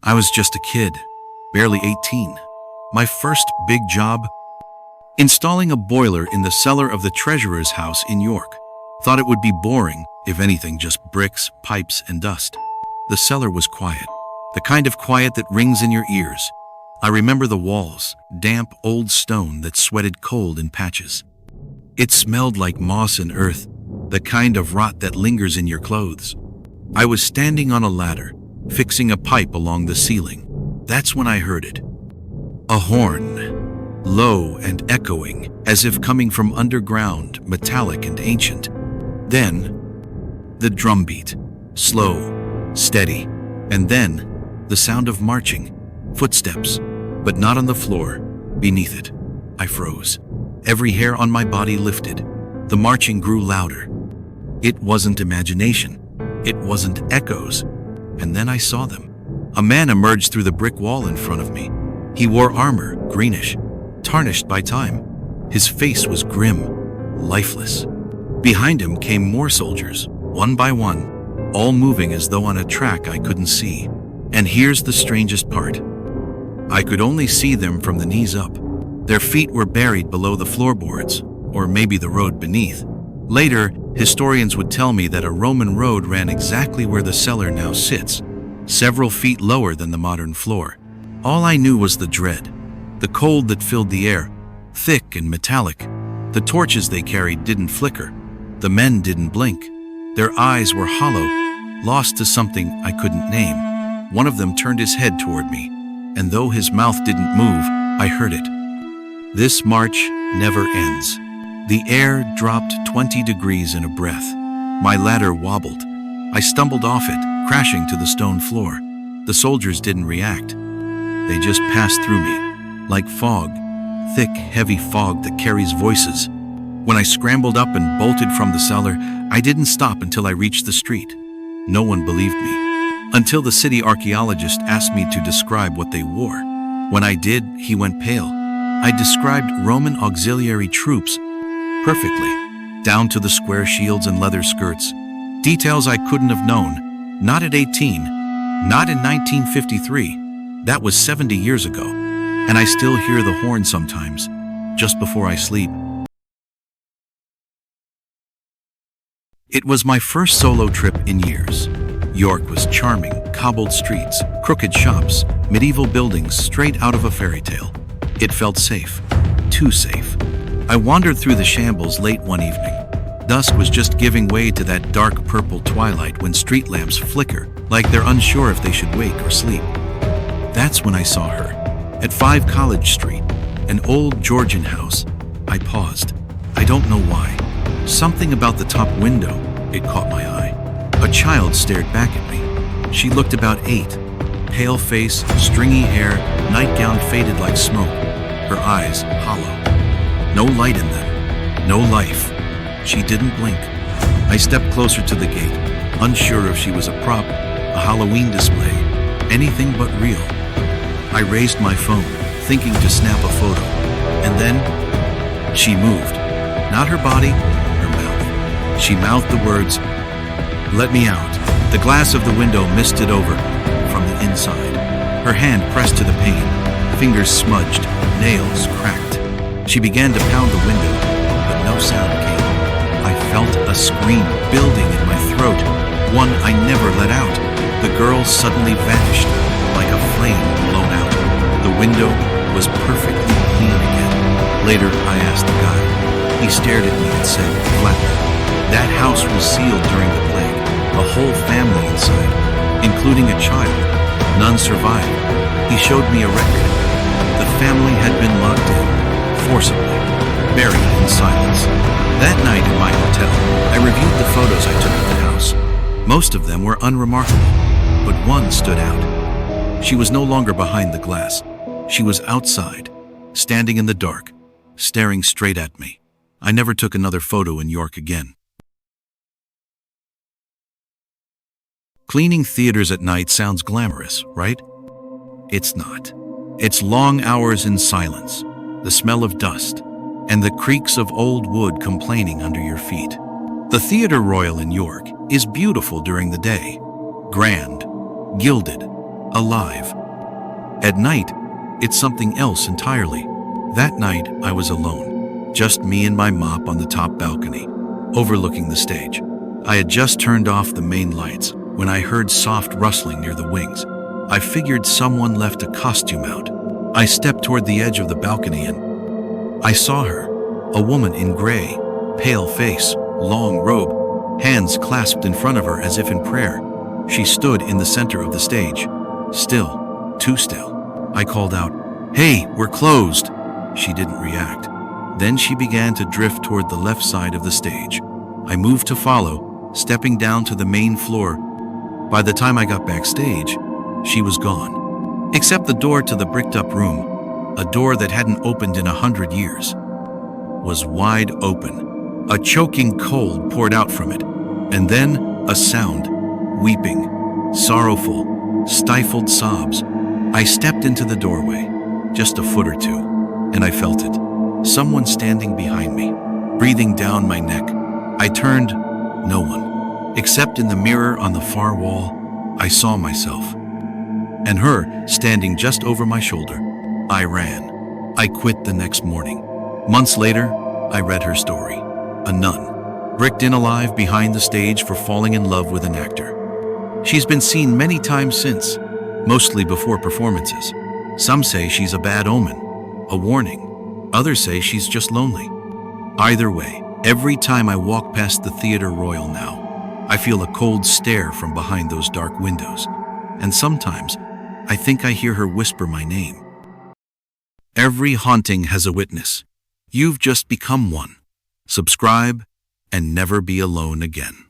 I was just a kid, barely 18. My first big job? Installing a boiler in the cellar of the treasurer's house in York. Thought it would be boring, if anything, just bricks, pipes, and dust. The cellar was quiet, the kind of quiet that rings in your ears. I remember the walls, damp old stone that sweated cold in patches. It smelled like moss and earth, the kind of rot that lingers in your clothes. I was standing on a ladder, fixing a pipe along the ceiling. That's when I heard it. A horn, low and echoing, as if coming from underground, metallic and ancient. Then, the drum beat, slow, steady, and then, the sound of marching, footsteps, but not on the floor, beneath it. I froze. Every hair on my body lifted. The marching grew louder. It wasn't imagination. It wasn't echoes. And then I saw them. A man emerged through the brick wall in front of me. He wore armor, greenish, tarnished by time. His face was grim, lifeless. Behind him came more soldiers, one by one, all moving as though on a track I couldn't see. And here's the strangest part. I could only see them from the knees up. Their feet were buried below the floorboards, or maybe the road beneath. Later, historians would tell me that a Roman road ran exactly where the cellar now sits, several feet lower than the modern floor. All I knew was the dread, the cold that filled the air, thick and metallic. The torches they carried didn't flicker. The men didn't blink. Their eyes were hollow, lost to something I couldn't name. One of them turned his head toward me, and though his mouth didn't move, I heard it. This march never ends. The air dropped 20 degrees in a breath. My ladder wobbled. I stumbled off it, crashing to the stone floor. The soldiers didn't react. They just passed through me, like fog, thick, heavy fog that carries voices. When I scrambled up and bolted from the cellar, I didn't stop until I reached the street. No one believed me, until the city archaeologist asked me to describe what they wore. When I did, he went pale. I described Roman auxiliary troops perfectly, down to the square shields and leather skirts. Details I couldn't have known, not at 18, not in 1953. That was 70 years ago, and I still hear the horn sometimes, just before I sleep. It was my first solo trip in years. York was charming, cobbled streets, crooked shops, medieval buildings straight out of a fairy tale. It felt safe, too safe. I wandered through the shambles late one evening. Dusk was just giving way to that dark purple twilight when street lamps flicker, like they're unsure if they should wake or sleep. That's when I saw her, at 5 College Street, an old Georgian house. I paused. I don't know why. Something about the top window, it caught my eye. A child stared back at me. She looked about 8. Pale face, stringy hair, nightgown faded like smoke. Her eyes hollow. No light in them. No life. She didn't blink. I stepped closer to the gate, unsure if she was a prop, a Halloween display, anything but real. I raised my phone, thinking to snap a photo. And then, she moved. Not her body, her mouth. She mouthed the words, "Let me out." The glass of the window misted over from the inside. Her hand pressed to the pane, fingers smudged, nails cracked. She began to pound the window, but no sound came. I felt a scream building in my throat, one I never let out. The girl suddenly vanished, like a flame blown out. The window was perfectly clean again. Later, I asked the guy. He stared at me and said, flatly, "That house was sealed during the plague. A whole family inside, including a child. None survived." He showed me a record. The family had been locked in, forcibly, buried in silence. That night in my hotel, I reviewed the photos I took of the house. Most of them were unremarkable, but one stood out. She was no longer behind the glass. She was outside, standing in the dark, staring straight at me. I never took another photo in York again. Cleaning theaters at night sounds glamorous, right? It's not. It's long hours in silence, the smell of dust, and the creaks of old wood complaining under your feet. The Theatre Royal in York is beautiful during the day, grand, gilded, alive. At night, it's something else entirely. That night, I was alone. Just me and my mop on the top balcony, overlooking the stage. I had just turned off the main lights when I heard soft rustling near the wings. I figured someone left a costume out. I stepped toward the edge of the balcony and I saw her, a woman in gray, pale face, long robe, hands clasped in front of her as if in prayer. She stood in the center of the stage, still, too still. I called out, "Hey, we're closed." She didn't react. Then she began to drift toward the left side of the stage. I moved to follow, stepping down to the main floor. By the time I got backstage, she was gone. Except the door to the bricked-up room, a door that hadn't opened in 100 years, was wide open. A choking cold poured out from it, and then a sound, weeping, sorrowful, stifled sobs. I stepped into the doorway, just a foot or two, and I felt it. Someone standing behind me, breathing down my neck. I turned, no one. Except in the mirror on the far wall, I saw myself. And her standing just over my shoulder. I ran. I quit the next morning. Months later, I read her story. A nun, bricked in alive behind the stage for falling in love with an actor. She's been seen many times since, mostly before performances. Some say she's a bad omen, a warning. Others say she's just lonely. Either way, every time I walk past the Theatre Royal now, I feel a cold stare from behind those dark windows. And sometimes, I think I hear her whisper my name. Every haunting has a witness. You've just become one. Subscribe and never be alone again.